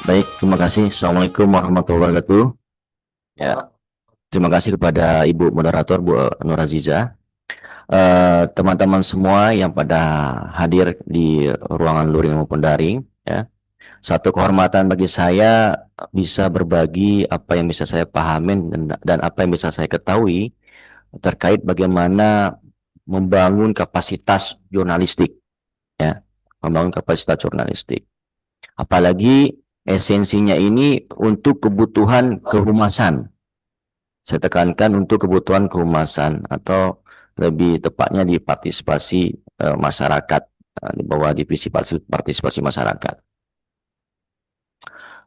Baik, terima kasih. Assalamualaikum warahmatullahi wabarakatuh. Ya, terima kasih kepada Ibu Moderator, Bu Nur Aziza. Teman-teman semua yang pada hadir di ruangan luring maupun daring, ya. Satu kehormatan bagi saya bisa berbagi apa yang bisa saya pahamin dan apa yang bisa saya ketahui terkait bagaimana membangun kapasitas jurnalistik, ya. Membangun kapasitas jurnalistik. Apalagi esensinya ini untuk kebutuhan kehumasan. Saya tekankan untuk kebutuhan kehumasan atau lebih tepatnya di partisipasi masyarakat, di bawah divisi partisipasi masyarakat.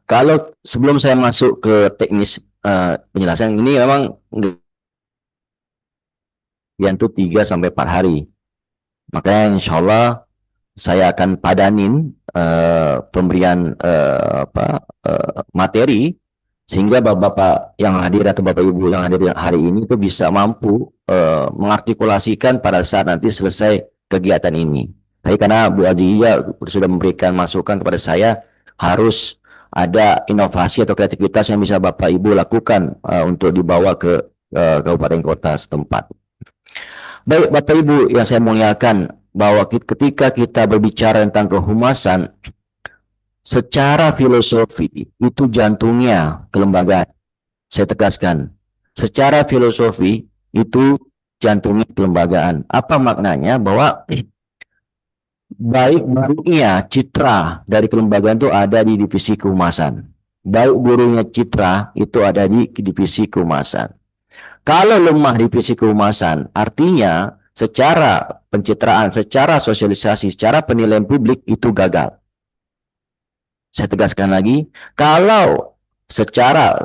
Kalau sebelum saya masuk ke teknis penjelasan ini memang itu 3 sampai 4 hari. Makanya insya Allah saya akan padanin pemberian materi sehingga bapak-bapak yang hadir atau bapak ibu yang hadir hari ini itu bisa mampu mengartikulasikan pada saat nanti selesai kegiatan ini. Tapi karena Bu Azia sudah memberikan masukan kepada saya, harus ada inovasi atau kreativitas yang bisa bapak ibu lakukan untuk dibawa ke kabupaten kota setempat. Baik bapak ibu yang saya muliakan, bahwa ketika kita berbicara tentang kehumasan, secara filosofi itu jantungnya kelembagaan. Saya tegaskan, secara filosofi itu jantungnya kelembagaan. Apa maknanya? Bahwa baik buruknya citra dari kelembagaan itu ada di divisi kehumasan. Baik buruknya citra itu ada di divisi kehumasan. Kalau lemah divisi kehumasan, artinya secara pencitraan, secara sosialisasi, secara penilaian publik itu gagal. Saya tegaskan lagi, kalau secara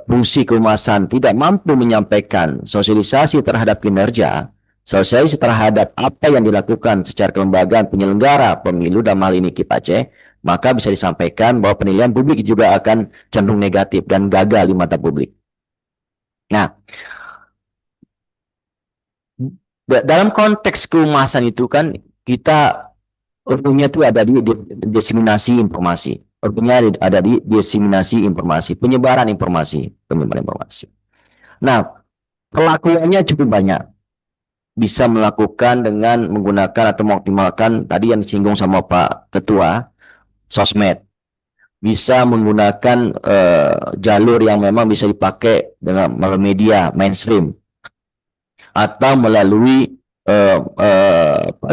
fungsi kehumasan tidak mampu menyampaikan sosialisasi terhadap kinerja, sosialisasi terhadap apa yang dilakukan secara kelembagaan penyelenggara pemilu dalam hal ini KIP Aceh, maka bisa disampaikan bahwa penilaian publik juga akan cenderung negatif dan gagal di mata publik. Nah, dalam konteks kehumasan itu kan kita urutnya itu ada di diseminasi informasi. Urutnya ada di diseminasi informasi, penyebaran informasi, penyebaran informasi. Nah, pelakuannya cukup banyak. Bisa melakukan dengan menggunakan atau mengoptimalkan tadi yang disinggung sama Pak Ketua, sosmed. Bisa menggunakan jalur yang memang bisa dipakai dengan media mainstream atau melalui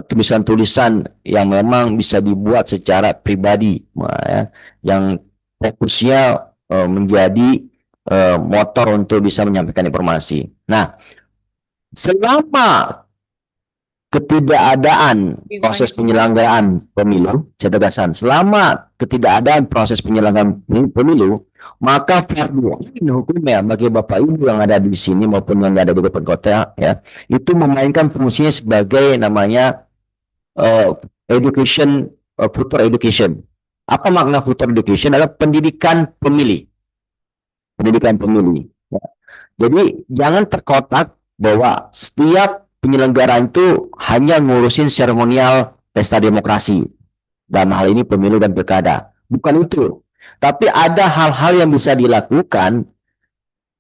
tulisan-tulisan yang memang bisa dibuat secara pribadi, ya, yang fokusnya menjadi motor untuk bisa menyampaikan informasi. Nah, selama ketidakadaan proses penyelenggaraan pemilu, saya tegaskan, selama ketidakadaan proses penyelenggaraan pemilu, maka fardu ain hukumnya bagi Bapak Ibu yang ada di sini maupun yang ada di kabupaten kota, ya, itu memainkan fungsinya sebagai namanya education, future education. Apa makna future education? Adalah pendidikan pemilih, pendidikan pemilih. Ya. Jadi jangan terkotak bahwa setiap penyelenggaraan itu hanya ngurusin seremonial pesta demokrasi. Dalam hal ini pemilu dan pilkada. Bukan itu. Tapi ada hal-hal yang bisa dilakukan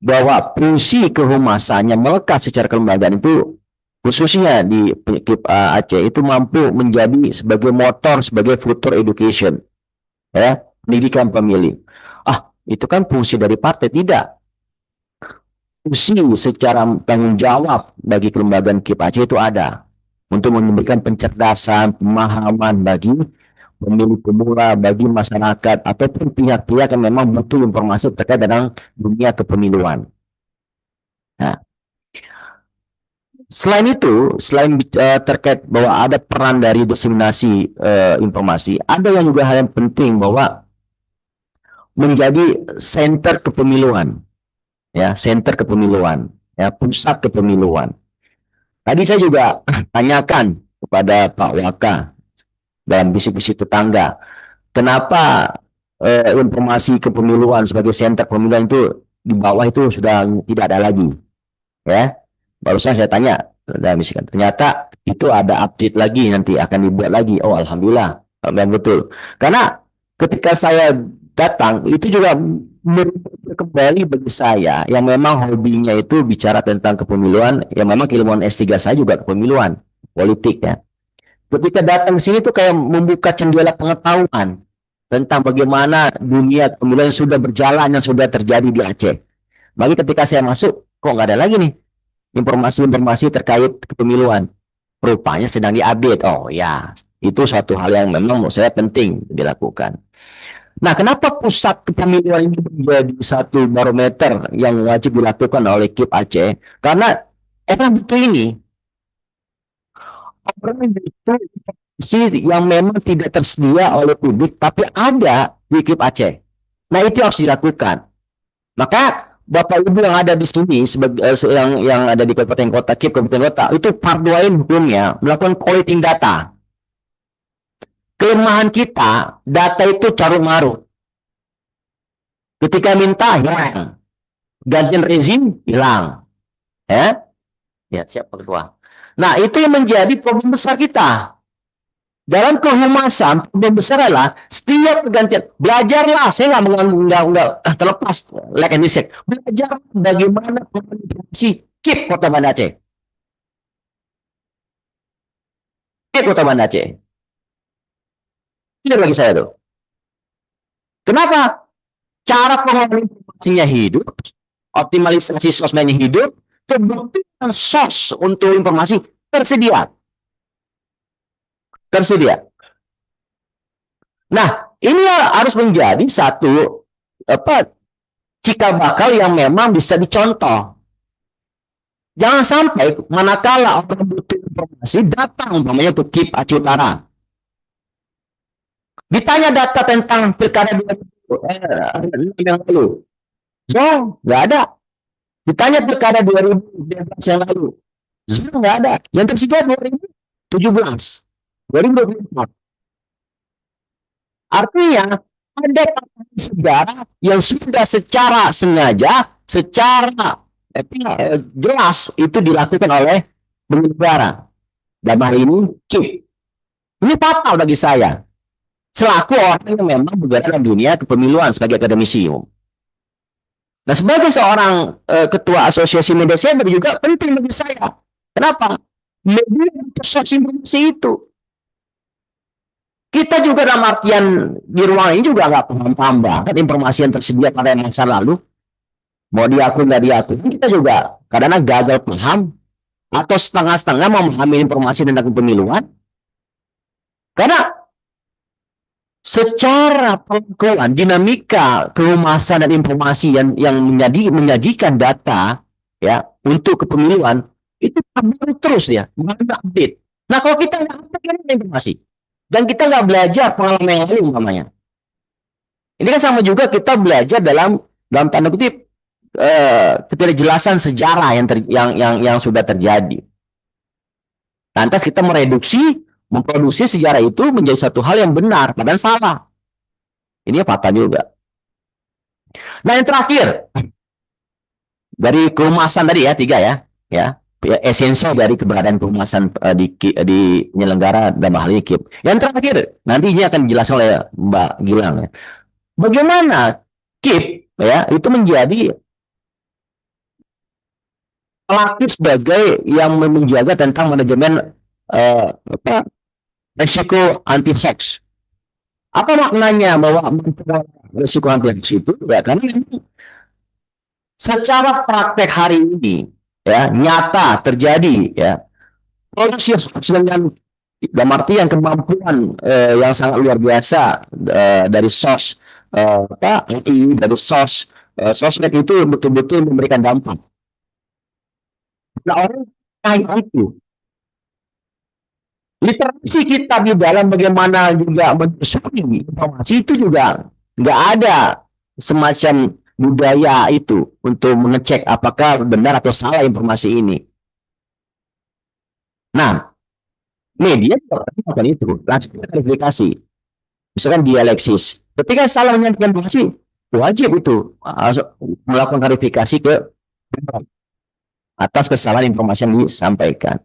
bahwa fungsi kehumasannya melekat secara kelembagaan itu khususnya di KIP Aceh itu mampu menjadi sebagai motor, sebagai future education. Ya, pendidikan pemilih. Ah, itu kan fungsi dari partai. Tidak. Fungsi secara tanggung jawab bagi kelembagaan KIP Aceh itu ada untuk memberikan pencerdasan, pemahaman bagi pemilih pemula, bagi masyarakat ataupun pihak-pihak yang memang butuh informasi terkait dengan dunia kepemiluan. Nah, selain itu, selain terkait bahwa ada peran dari diseminasi informasi, ada yang juga hal yang penting bahwa menjadi center kepemiluan, ya, center kepemiluan, ya, pusat kepemiluan. Tadi saya juga tanyakan kepada Pak Waka dalam bisik-bisik tetangga, kenapa informasi kepemiluan sebagai center pemilihan itu di bawah itu sudah tidak ada lagi, ya. Barusan saya tanya, ternyata itu ada update lagi, nanti akan dibuat lagi. Oh, alhamdulillah, betul. Karena ketika saya datang itu juga kembali bagi saya yang memang hobinya itu bicara tentang kepemiluan, yang memang keilmuan S3 saya juga kepemiluan politik ya. Ketika datang ke sini tuh kayak membuka jendela pengetahuan tentang bagaimana dunia pemilu yang sudah berjalan, yang sudah terjadi di Aceh. Bagi ketika saya masuk, kok nggak ada lagi nih informasi-informasi terkait kepemiluan. Rupanya sedang diupdate. Oh ya, itu suatu hal yang memang menurut saya penting dilakukan. Nah, kenapa pusat kepemiluan ini menjadi satu barometer yang wajib dilakukan oleh KIP Aceh? Karena emang betul ini, orang itu yang memang tidak tersedia oleh publik, tapi ada di KIP Aceh. Nah, itu harus dilakukan. Maka Bapak Ibu yang ada di sini sebagai yang ada di kabupaten kota, KIP kabupaten kota, itu fardu ain hukumnya melakukan collecting data. Kelemahan kita, data itu carut marut. Ketika minta hilang, gantian rezim hilang, ya, ya siapa ketua. Nah itu yang menjadi problem besar kita. Dalam kehumasan, problem besar adalah setiap pergantian, belajarlah, saya nggak terlepas, like and dislike, belajar bagaimana komunikasi KIP Kota Banda Aceh. KIP Kota Banda Aceh. Ini bagi saya tuh. Kenapa? Cara pengelolaan informasinya hidup, optimalisasi sosmednya hidup, kebutuhan sos untuk informasi tersedia. Tersedia. Nah, ini harus menjadi satu cikal bakal yang memang bisa dicontoh. Jangan sampai manakala orang butuh informasi datang umpamanya ke KIP Aceh Utara. Ditanya data tentang pilkada yang lalu. So, nggak ada. Ditanya pilkada 2019 yang lalu. So, nggak ada. Yang tersedia 2017. 2024. Artinya, ada sejarah yang sudah secara sengaja, secara jelas itu dilakukan oleh penyelenggara. Dalam hal ini, KIP. Ini fatal bagi saya. Selaku orang yang memang bergerak dalam dunia kepemiluan sebagai akademisi. Nah, sebagai seorang ketua asosiasi media center juga penting bagi saya. Kenapa? Media proses informasi itu. Kita juga dalam artian di ruang ini juga nggak paham banget informasi yang tersedia pada masa lalu. Mau diakui nggak diakui, kita juga kadang-kadang gagal paham atau setengah-setengah memahami informasi tentang kepemiluan. Karena secara pengetahuan dinamika kehumasan dan informasi yang menyajikan data ya untuk kepemiluan itu terus ya, update. Nah kalau kita nggak update informasi dan kita nggak belajar pengalaman yang lalu umpamanya, ini kan sama juga kita belajar dalam tanda kutip ketidakjelasan sejarah yang sudah terjadi. Lantas kita memproduksi sejarah itu menjadi satu hal yang benar, padahal salah. Ini fatal juga. Nah yang terakhir, dari kehumasan tadi ya, 3 ya esensi dari keberadaan kehumasan di penyelenggara dalam hal ini KIP. Yang terakhir, nantinya akan dijelaskan oleh Mbak Gilang ya. Bagaimana KIP ya itu menjadi pelaku sebagai yang menjaga tentang manajemen resiko anti hoax. Apa maknanya bahwa resiko anti hoax itu? Ya karena secara praktek hari ini ya nyata terjadi ya produksi hoax dengan dalam artian kemampuan yang sangat luar biasa dari sos dari sosmed itu betul-betul memberikan dampak. Nah orang kayak itu literasi kita di dalam bagaimana juga menyusun informasi itu juga nggak ada semacam budaya itu untuk mengecek apakah benar atau salah informasi ini. Nah, media melakukan itu, langsung klarifikasi. Misalkan dialeksis. Ketika salah menyampaikan informasi, wajib itu melakukan klarifikasi ke atas kesalahan informasi yang disampaikan.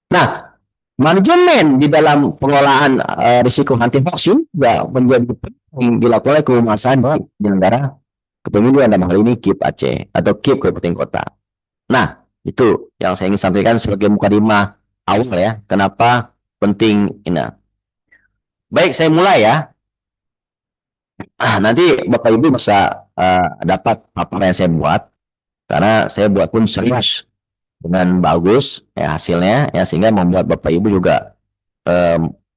Nah, Manajemen di dalam pengelolaan risiko anti hoax ini juga menjadi penting dilakukan oleh kehumasan penyelenggara kepemiluan dalam hal ini KIP Aceh atau KIP Kabupaten Kota. Nah, itu yang saya ingin sampaikan sebagai mukadimah awal ya, kenapa penting ini. Baik, saya mulai ya. Nanti Bapak Ibu bisa dapat apa yang saya buat, karena saya buat pun serius dengan bagus ya hasilnya ya, sehingga membuat Bapak Ibu juga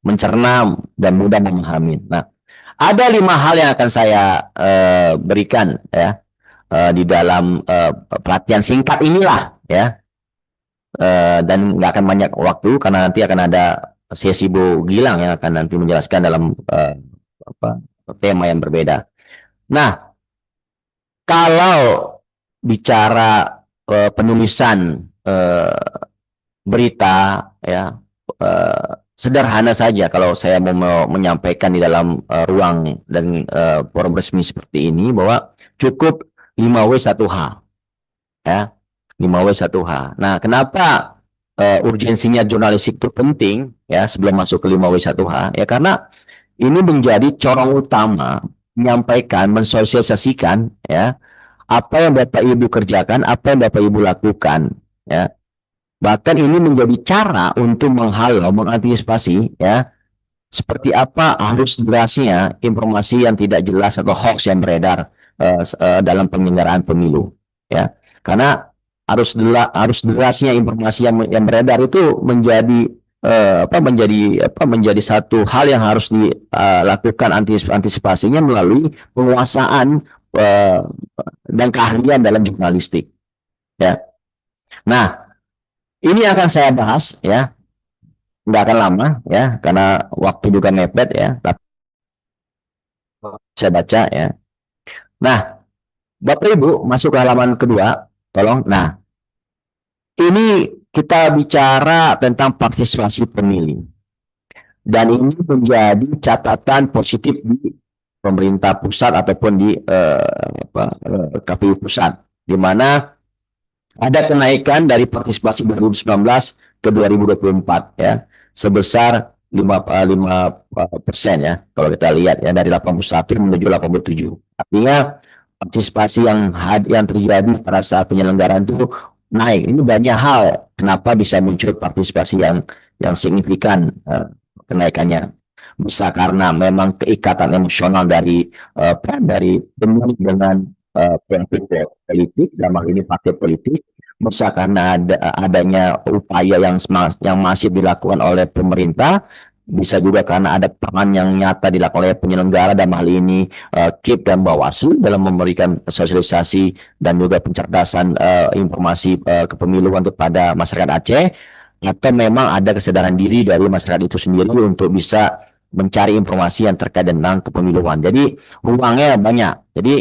mencerna dan mudah memahami. Nah, ada 5 hal yang akan saya berikan ya di dalam pelatihan singkat inilah ya, dan nggak akan banyak waktu karena nanti akan ada sesi Bu Gilang yang akan nanti menjelaskan dalam apa, tema yang berbeda. Nah, kalau bicara penulisan berita ya, sederhana saja kalau saya mau menyampaikan di dalam ruang dan forum resmi seperti ini, bahwa cukup 5W1H ya, 5W1H. Nah, kenapa urgensinya jurnalistik itu penting ya sebelum masuk ke 5W1H ya, karena ini menjadi corong utama menyampaikan, mensosialisasikan ya apa yang Bapak Ibu kerjakan, apa yang Bapak Ibu lakukan ya. Bahkan ini menjadi cara untuk menghalau, mengantisipasi ya, seperti apa arus derasnya informasi yang tidak jelas atau hoax yang beredar dalam penyelenggaraan pemilu ya. Karena arus derasnya informasi yang beredar itu menjadi menjadi satu hal yang harus dilakukan antisipasinya melalui penguasaan dan keahlian dalam jurnalistik ya. Nah, ini akan saya bahas ya, nggak akan lama ya, karena waktu juga mepet ya, tapi saya baca ya. Nah, Bapak Ibu masuk ke halaman kedua, tolong. Nah, ini kita bicara tentang partisipasi pemilih. Dan ini menjadi catatan positif di pemerintah pusat ataupun di KPU pusat, di mana ada kenaikan dari partisipasi 2019 ke 2024 ya, sebesar 5% ya, kalau kita lihat ya, dari 81 menuju 87. Artinya partisipasi yang terjadi pada saat penyelenggaraan itu naik. Ini banyak hal kenapa bisa muncul partisipasi yang signifikan kenaikannya. Bisa karena memang keikatan emosional dari pemilih dengan politik, dalam hal ini partai politik. Bisa karena adanya upaya yang masif dilakukan oleh pemerintah. Bisa juga karena ada peran yang nyata dilakukan oleh penyelenggara, dalam hal ini KIP dan Bawaslu, dalam memberikan sosialisasi dan juga pencerdasan informasi kepemiluan kepada masyarakat Aceh. Atau memang ada kesadaran diri dari masyarakat itu sendiri untuk bisa mencari informasi yang terkait tentang kepemiluan. Jadi ruangnya banyak. Jadi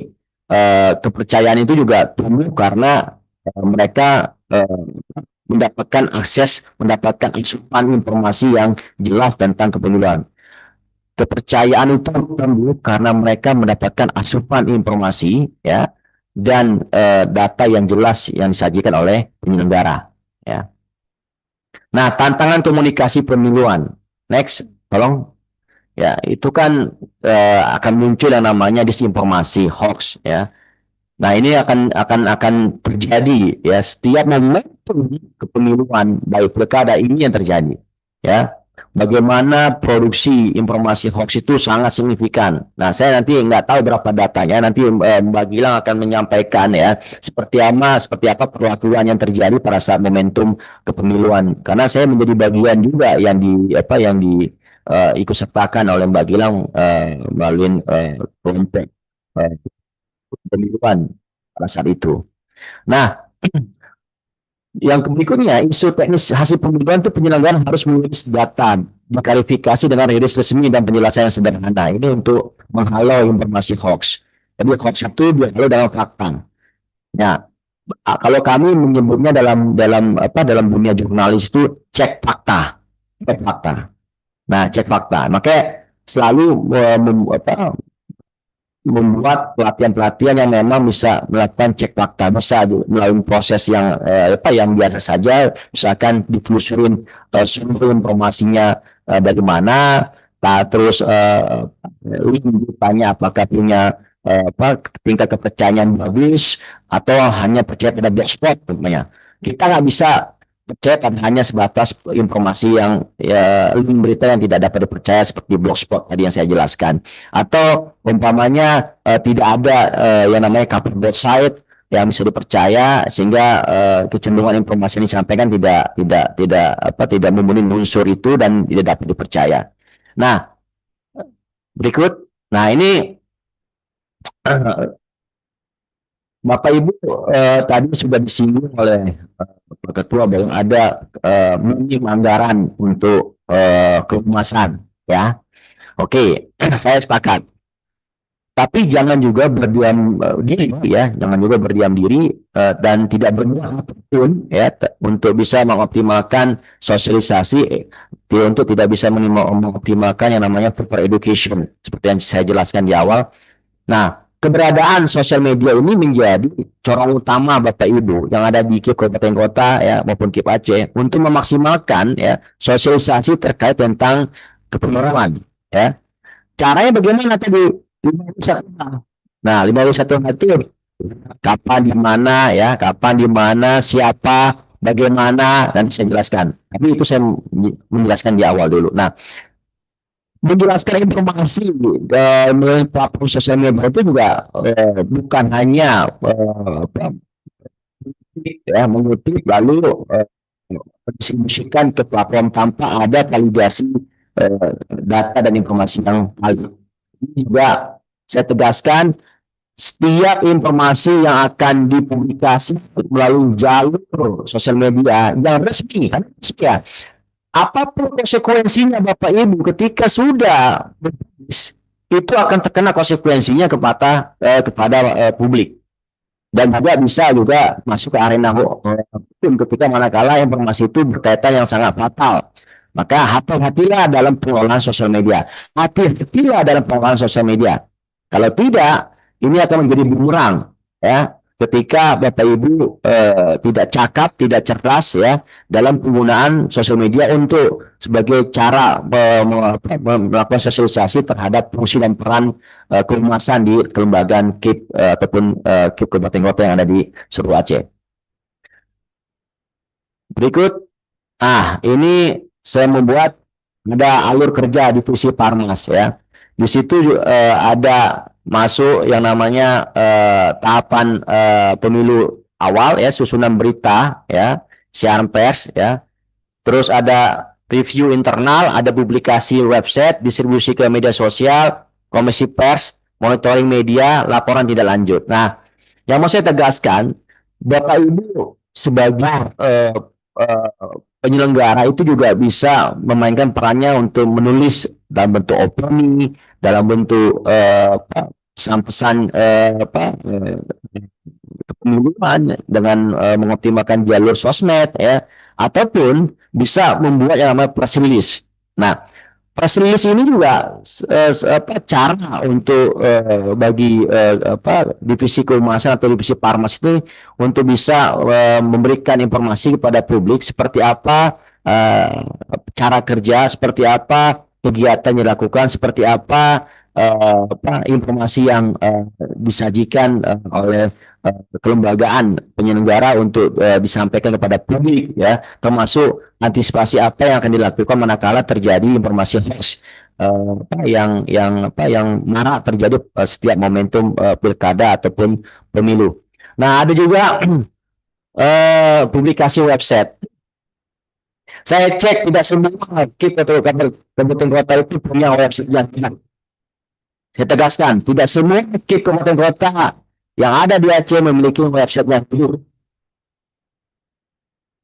kepercayaan itu juga tumbuh karena mereka mendapatkan asupan informasi yang jelas tentang kepemiluan. Kepercayaan itu tumbuh karena mereka mendapatkan asupan informasi ya, dan data yang jelas yang disajikan oleh penyelenggara ya. Nah, tantangan komunikasi pemiluan. Next, tolong. Ya, itu kan akan muncul yang namanya disinformasi, hoax ya. Nah, ini akan terjadi ya setiap momentum kepemiluan, baik pilkada ini yang terjadi ya. Bagaimana produksi informasi hoax itu sangat signifikan. Nah, saya nanti nggak tahu berapa datanya, nanti Mbak Gilang akan menyampaikan ya seperti apa perlakuan yang terjadi pada saat momentum kepemiluan. Karena saya menjadi bagian juga yang ikut sertakan oleh Mbak Gilang melalui kelompok pemiluan pada saat itu. Nah, yang berikutnya, isu teknis hasil pemiluan itu penyelenggaraan harus merilis data, diklarifikasi dengan rilis resmi dan penjelasan yang sederhana. Ini untuk menghalau informasi hoax. Jadi hoax itu dihalau dengan fakta. Nah, kalau kami menyebutnya dalam dunia jurnalis itu cek fakta, cek fakta. Nah, cek fakta. Makanya selalu membuat pelatihan-pelatihan yang memang bisa melakukan cek fakta, bisa melalui proses yang yang biasa saja, misalkan ditelusurin sumber informasinya dari mana, terus link ditanya apakah punya tingkat kepercayaan bagus atau hanya percaya pada blogspot tentunya. Kita nggak bisa percaya kan hanya sebatas informasi yang link berita yang tidak dapat dipercaya seperti blogspot tadi yang saya jelaskan, atau umpamanya tidak ada yang namanya cover site yang bisa dipercaya sehingga kecenderungan informasi yang disampaikan tidak memenuhi unsur itu dan tidak dapat dipercaya. Nah, berikut. Nah, ini Bapak Ibu tadi sudah disinggung oleh Pak Ketua bahwa ada minim anggaran untuk kehumasan, ya. Oke, saya sepakat. Tapi jangan juga berdiam diri, ya, jangan juga berdiam diri dan tidak berbuat apapun, ya, untuk bisa mengoptimalkan sosialisasi, untuk tidak bisa mengoptimalkan yang namanya proper education seperti yang saya jelaskan di awal. Nah, keberadaan sosial media ini menjadi corong utama Bapak Ibu yang ada di KIP Kabupaten Kota, ya, maupun KIP Aceh untuk memaksimalkan, ya, sosialisasi terkait tentang kepenularan, ya. Caranya bagaimana tadi? 5W1H. Nah, 5W1H itu kapan di mana, ya, kapan di mana, siapa, bagaimana, nanti saya jelaskan. Tapi itu saya menjelaskan di awal dulu. Nah, menjelaskan informasi melalui platform sosial media itu juga bukan hanya mengutip lalu distribusikan ke platform tanpa ada validasi data dan informasi yang valid. Ini juga saya tegaskan, setiap informasi yang akan dipublikasi melalui jalur sosial media yang resmi, kan, ya, apapun konsekuensinya Bapak Ibu ketika sudah berpublis, itu akan terkena konsekuensinya kepada publik, dan juga bisa juga masuk ke arena hukum ketika manakala informasi itu berkaitan yang sangat fatal. Maka hati-hatilah dalam pengelolaan sosial media. Hati-hatilah dalam pengelolaan sosial media. Kalau tidak, ini akan menjadi bumerang, ya. Ketika Bapak Ibu tidak cakap, tidak cerdas, ya, dalam penggunaan sosial media untuk sebagai cara melakukan sosialisasi terhadap fungsi dan peran kehumasan di kelembagaan KIP ataupun KIP Kabupaten Kota yang ada di seluruh Aceh. Berikut, ini saya membuat ada alur kerja divisi Parmas, ya. Di situ ada masuk yang namanya tahapan pemilu awal, ya, susunan berita, ya, siaran pers, ya. Terus ada review internal, ada publikasi website, distribusi ke media sosial, komisi pers, monitoring media, laporan tidak lanjut. Nah, yang mau saya tegaskan, Bapak Ibu sebagai penyelenggara itu juga bisa memainkan perannya untuk menulis dalam bentuk opini, dalam bentuk pesan-pesan kepemiluan dengan mengoptimalkan jalur sosmed, ya, ataupun bisa membuat yang namanya press release. Nah, press release ini juga cara untuk bagi divisi kehumasan atau divisi Parmas itu untuk bisa memberikan informasi kepada publik seperti apa cara kerja, seperti apa kegiatan yang dilakukan, seperti apa informasi yang disajikan oleh kelembagaan penyelenggara untuk disampaikan kepada publik, ya, termasuk antisipasi apa yang akan dilakukan manakala terjadi informasi hoax yang marak terjadi setiap momentum pilkada ataupun pemilu. Nah, ada juga publikasi website. Saya cek tidak semua KIP atau kabupaten kota itu punya website yang benar. Saya tegaskan, tidak semua KIP kabupaten kota yang ada di Aceh memiliki website yang benar.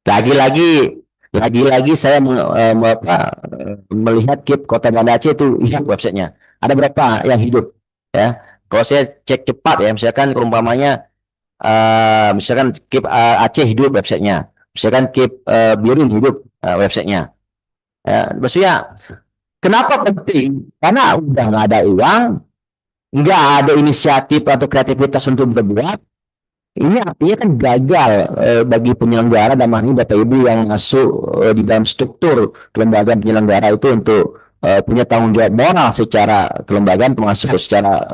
Lagi-lagi saya melihat KIP Kota Banda Aceh itu hidup websitenya. Ada berapa yang hidup, ya? Kalau saya cek cepat, ya, misalkan umpamanya misalkan KIP Aceh hidup websitenya, misalkan KIP Birin hidup websitenya. Maksudnya kenapa penting? Karena udah nggak ada uang, nggak ada inisiatif atau kreativitas untuk berbuat, ini artinya kan gagal bagi penyelenggara dan ini Bapak Ibu yang masuk di dalam struktur kelembagaan penyelenggara itu untuk punya tanggung jawab moral secara kelembagaan termasuk secara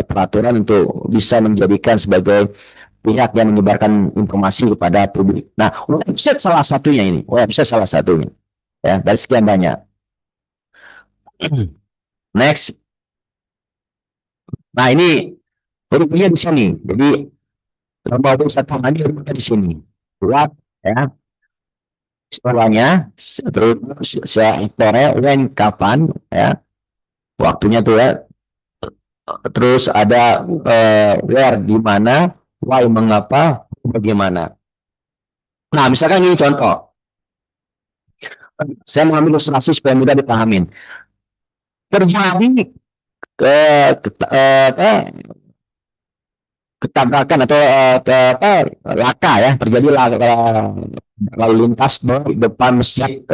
peraturan untuk bisa menjadikan sebagai pihak yang menyebarkan informasi kepada publik. Nah, website salah satunya ini, website salah satunya. Ya, dari sekian banyak. Next. Nah, ini hurufnya di sini. Jadi, lomba satu ini hurufnya di sini. Buat, ya, istilahnya, terus aktornya, when, kapan, ya, waktunya tuh ya. Terus ada where, di mana, why, mengapa, bagaimana. Nah, misalkan ini contoh. Saya mengambil ilustrasi supaya mudah dipahamin. Terjadi ketabrakan atau laka ya, terjadi lalu lintas di depan masjid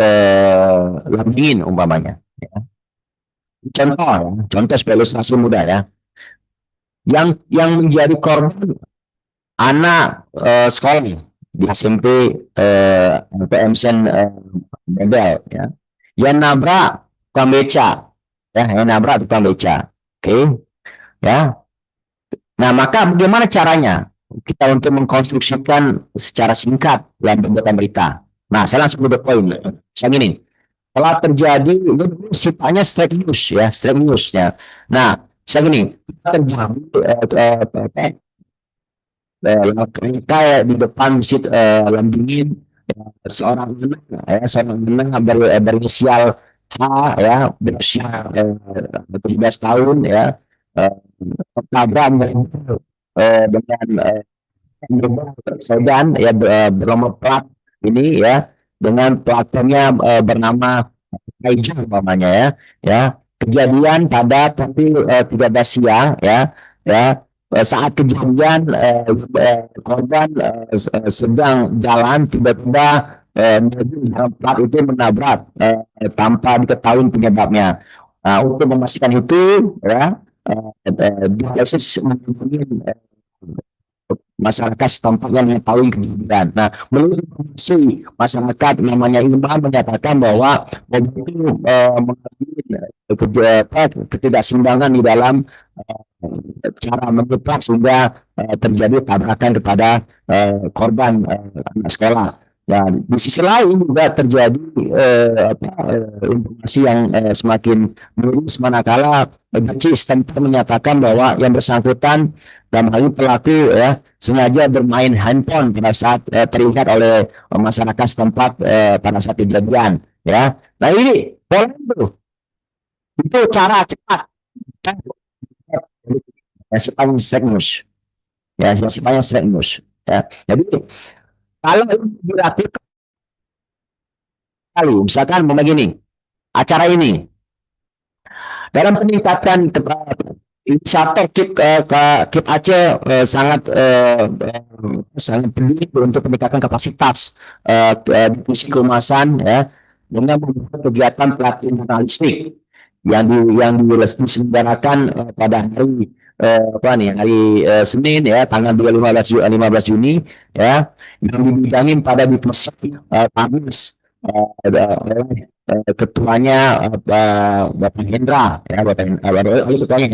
Lambingin umpamanya. Ya. Contoh ya, contoh supaya ilustrasi mudah ya. Yang menjadi korban anak sekolah di SMP PMC Medel ya. Yang nabrak tukang beca ya, yang nabrak tukang beca. Oke, ya. Nah, maka bagaimana caranya kita untuk mengkonstruksikan secara singkat dalam pembuatan berita? Nah, saya langsung ke poin. Saya gini, telah terjadi ini sifatnya straight news ya, straight news ya. Nah, saya gini, terjadi kayak di depan masjid Lambingin seorang anak berinisial H ya, berusia 17 tahun ya, tertabrak dengan sedan ya bernomor plat ini ya dengan platformnya bernama Kaijo umpamanya ya, ya kejadian pada pukul 13 siang ya, ya saat kejadian korban sedang jalan tiba-tiba mobil dengan plat itu menabrak tanpa diketahui penyebabnya. Nah, untuk memastikan itu ya diagnosis masyarakat setempat yang mengetahui kejadian. Nah, menurut informasi masyarakat namanya Imam menyatakan bahwa mobil itu mengalami ketidakseimbangan di dalam cara menyeberang sehingga terjadi tabrakan kepada korban anak sekolah. Dan di sisi lain juga terjadi informasi yang semakin miris manakala setempat menyatakan bahwa yang bersangkutan dalam hal ini pelaku ya sengaja bermain handphone pada saat terlihat oleh masyarakat setempat pada saat kejadian ya. Nah ini pola itu cara cepat ya, sifatnya straight news ya, sifatnya straight news ya. Jadi kalau ini dilakukan kali misalkan begini acara ini dalam peningkatan inisiator KIP Aceh sangat peduli untuk peningkatan kapasitas divisi kehumasan ya dengan membuat kegiatan pelatihan jurnalistik yang diselenggarakan pada hari hari Senin ya tanggal 15 Juni ya yang dibidangi pada divisi Kamis oleh ketuanya Bapak Hendra ya ketuanya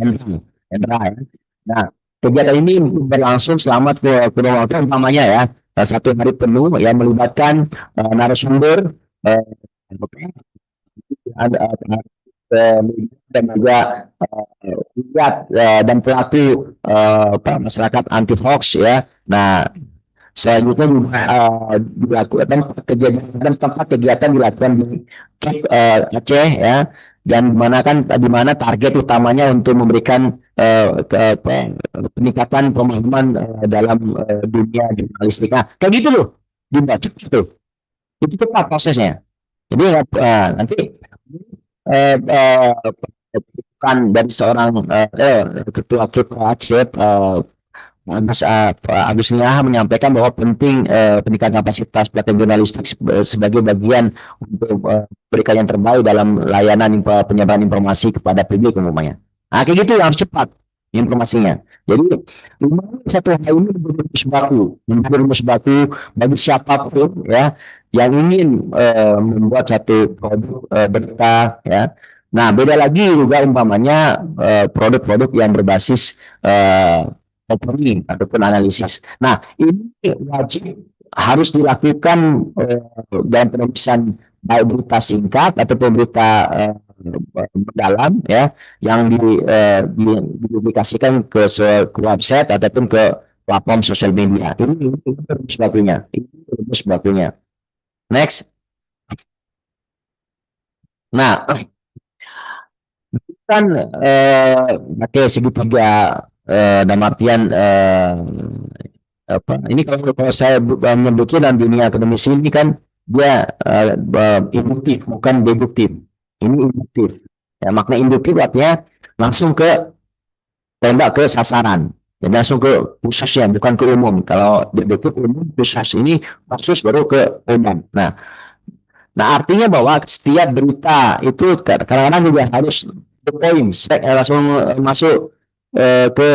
Hendra ya. Nah kegiatan ini berlangsung selama kurun waktu umpamanya ya satu hari penuh yang melibatkan narasumber dan juga lihat dan pelaku masyarakat anti hoax ya. Nah selanjutnya juga dilakukan kejadian dan tempat kegiatan dilakukan di Aceh ya dan di mana target utamanya untuk memberikan peningkatan pemahaman dalam dunia jurnalistik. Nah, kayak gitu loh dibaca itu cepat prosesnya. Jadi nanti bukan dari seorang ketua Aceh Agus Niaha menyampaikan bahwa penting peningkatan kapasitas pelatihan jurnalistik sebagai bagian untuk berikan yang terbaik dalam layanan penyebaran informasi kepada publik umumnya. Nah, kayak gitu harus cepat informasinya. Jadi satu hal ini menjadi rumus baku bagi siapapun ya yang ingin membuat satu produk berita ya. Nah, beda lagi juga umpamanya produk-produk yang berbasis opini ataupun analisis. Nah, ini wajib harus dilakukan dalam penulisan baik berita singkat ataupun berita mendalam ya yang dipublikasikan ke website ataupun ke platform sosial media. Ini rumus bakunya. Ini rumus bakunya. Next. Nah, kan pakai segitiga dalam artian apa ini kalau saya menyebutnya dalam dunia akademis ini kan dia induktif bukan deduktif. Ini induktif. Ya, makna induktif artinya langsung ke tembak ke sasaran. Jadi langsung ke khususnya, bukan ke umum. Kalau deduktif umum, khusus ini khusus baru ke umum. Nah, artinya bahwa setiap berita itu kadang-kadang juga harus the point, langsung masuk ke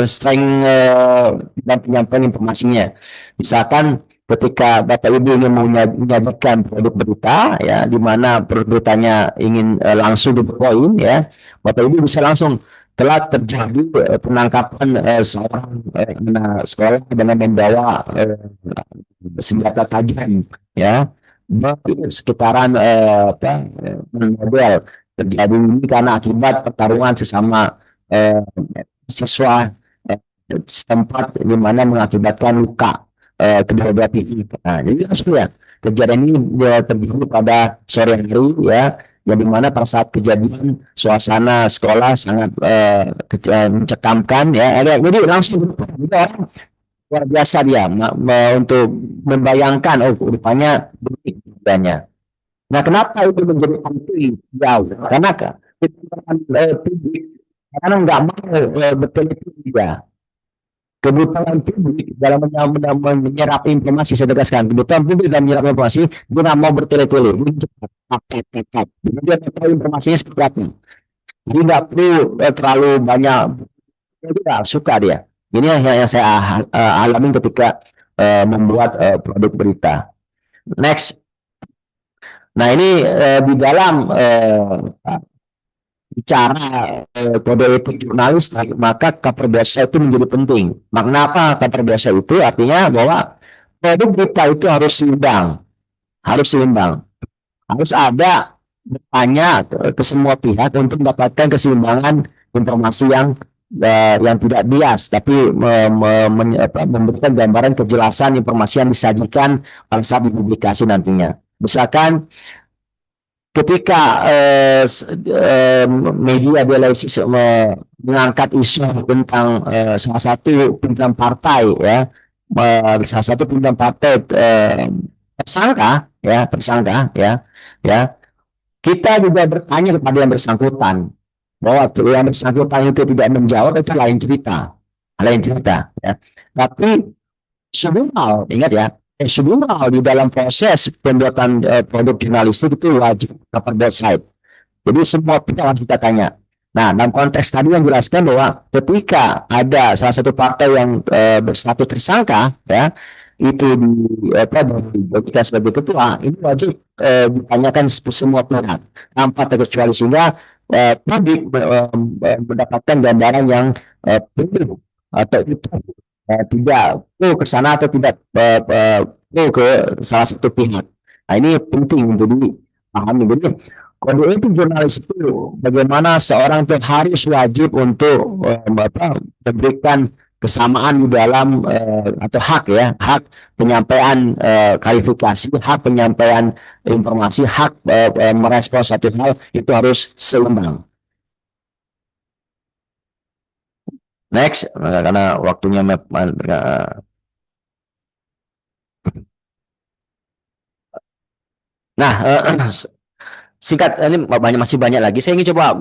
strength dan penyampaian informasinya. Misalkan ketika Bapak Ibu ingin menyajikan produk berita, ya, di mana produk beritanya ingin langsung the point, ya, Bapak Ibu bisa langsung telah terjadi penangkapan seorang anak sekolah dengan membawa senjata tajam, ya sekitaran model terjadi ini karena akibat pertarungan sesama siswa setempat di mana mengakibatkan luka kedua belah pihak. Nah, jadi langsung ya kejadian ini terjadi pada sore hari ya, yang dimana pada saat kejadian suasana sekolah sangat mencekamkan ya, jadi langsung orang luar biasa dia untuk membayangkan oh rupanya beritanya. Nah, kenapa itu menjadi penting jauh? Karena publik karena nggak mau betul itu juga. Kebutuhan publik dalam menyerap informasi, saya tegaskan, kebutuhan publik dalam menyerap informasi, dia nggak mau bertele-tele, dia cepat, cepat. Dia tahu informasinya seperti apa. Jadi nggak perlu terlalu banyak, dia tidak suka dia. Ini yang saya alami ketika membuat produk berita. Next. Nah, ini di dalam bicara kode etik jurnalis, maka kabar biasa itu menjadi penting. Makna apa kabar biasa itu? Artinya bahwa produk berita itu harus seimbang, harus seimbang, harus ada bertanya ke semua pihak untuk mendapatkan keseimbangan informasi yang tidak bias, tapi memberikan gambaran kejelasan informasi yang disajikan pada saat dipublikasi nantinya. Misalkan ketika media analisis mengangkat isu tentang salah satu pimpinan partai ya, salah satu pimpinan partai tersangka ya, kita juga bertanya kepada yang bersangkutan bahwa yang bersangkutan itu tidak menjawab, itu lain cerita ya. Tapi sebelum ingat ya, sebelum di dalam proses pembuatan produk jurnalistik itu wajib cover both side. Jadi semua pihak harus kita tanya. Nah, dalam konteks tadi yang jelaskan bahwa ketika ada salah satu partai yang berstatus tersangka, ya, itu kita sebagai ketua, ini wajib ditanyakan semua pihak tanpa terkecuali sehingga publik mendapatkan gambaran yang penuh atau itu tidak ke sana atau tidak ke salah satu pihak. Nah, ini penting untuk dipahami. Jadi kode etik jurnalis itu bagaimana seorang itu harus wajib untuk memberikan kesamaan di dalam atau hak ya, hak penyampaian klarifikasi, hak penyampaian informasi, hak merespons satu hal itu harus seimbang. Next, karena waktunya nah, singkat ini masih banyak lagi. Saya ingin coba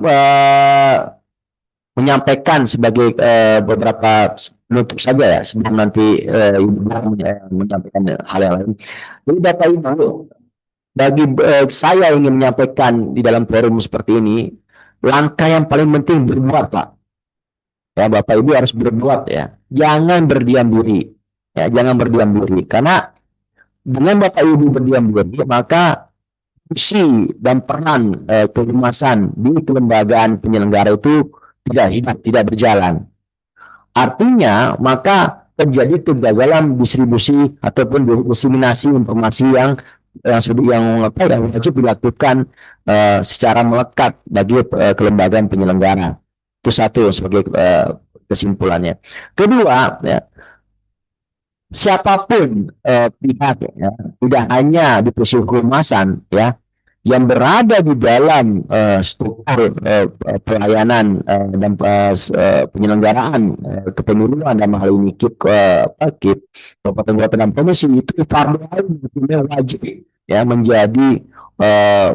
menyampaikan sebagai beberapa penutup saja ya sebelum nanti menyampaikan hal yang lain. Jadi Bapak Ibu, bagi saya ingin menyampaikan di dalam forum seperti ini, langkah yang paling penting berbuat, Pak. Ya, Bapak Ibu harus berbuat ya. Jangan berdiam diri. Ya, jangan berdiam diri. Karena dengan Bapak Ibu berdiam diri, maka fungsi dan peran kehumasan di kelembagaan penyelenggara itu tidak hidup, tidak berjalan. Artinya, maka terjadi kegagalan distribusi ataupun diseminasi informasi yang wajib dilakukan secara melekat bagi kelembagaan penyelenggara. Itu satu sebagai kesimpulannya. Kedua, ya, siapapun pihak ya, tidak hanya di posisi kehumasan ya, yang berada di dalam struktur pelayanan dan penyelenggaraan kepemiluan dalam hal ini KIP Kabupaten Kota dan Provinsi itu fardu ain wajib ya menjadi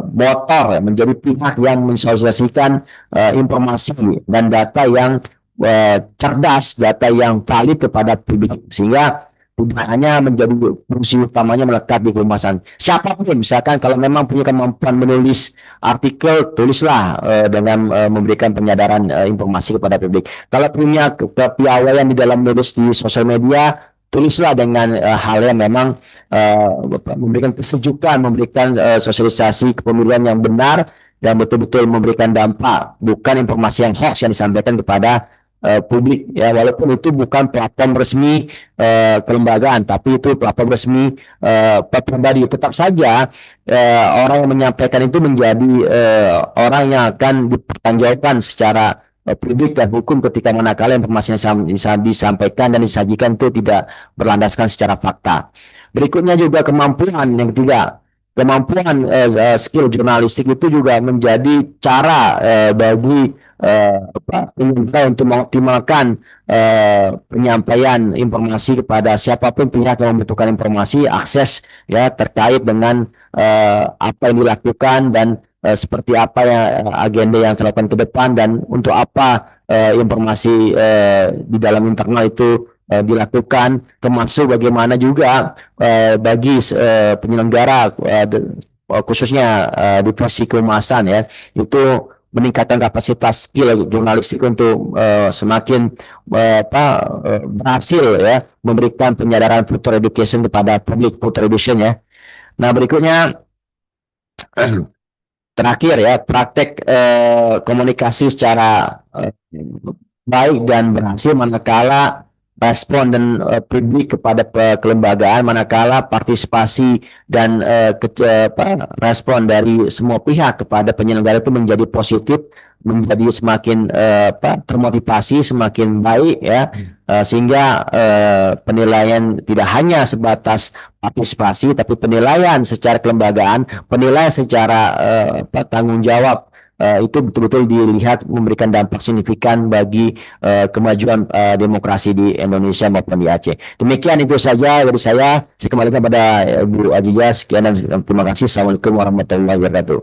motor ya, menjadi pihak yang mensosialisasikan informasi dan data yang cerdas, data yang valid kepada publik sehingga tidak hanya menjadi fungsi utamanya melekat di kehumasan. Siapapun, misalkan kalau memang punya kemampuan menulis artikel, tulislah dengan memberikan penyadaran informasi kepada publik. Kalau punya kepiawaian di dalam menulis di sosial media, tulislah dengan hal yang memang memberikan kesejukan, memberikan sosialisasi kepemiluan yang benar dan betul-betul memberikan dampak, bukan informasi yang hoax yang disampaikan kepada publik ya, walaupun itu bukan platform resmi kelembagaan, tapi itu platform resmi pribadi. Tetap saja orang yang menyampaikan itu menjadi orang yang akan dipertanggungjawabkan secara publik dan hukum ketika manakala informasi yang disampaikan dan disajikan itu tidak berlandaskan secara fakta. Berikutnya juga kemampuan yang ketiga. Kemampuan skill jurnalistik itu juga menjadi cara bagi penyelenggara untuk mengoptimalkan penyampaian informasi kepada siapapun pihak yang membutuhkan informasi, akses ya terkait dengan apa yang dilakukan dan seperti apa ya agenda yang dilakukan ke depan dan untuk apa informasi di dalam internal itu dilakukan, termasuk bagaimana juga bagi penyelenggara khususnya divisi kehumasan ya itu meningkatkan kapasitas skill jurnalistik untuk semakin berhasil ya memberikan penyadaran future education kepada publik, future education ya. Nah berikutnya terakhir ya praktek komunikasi secara baik dan berhasil manakala respon dan publik kepada kelembagaan, manakala partisipasi dan respon dari semua pihak kepada penyelenggara itu menjadi positif, menjadi semakin termotivasi, semakin baik ya, sehingga penilaian tidak hanya sebatas partisipasi, tapi penilaian secara kelembagaan, penilaian secara tanggung jawab itu betul-betul dilihat memberikan dampak signifikan bagi kemajuan demokrasi di Indonesia maupun di Aceh. Demikian itu saja dari saya. Saya kembalikan pada Bu Azizah. Sekian dan terima kasih. Assalamualaikum warahmatullahi wabarakatuh.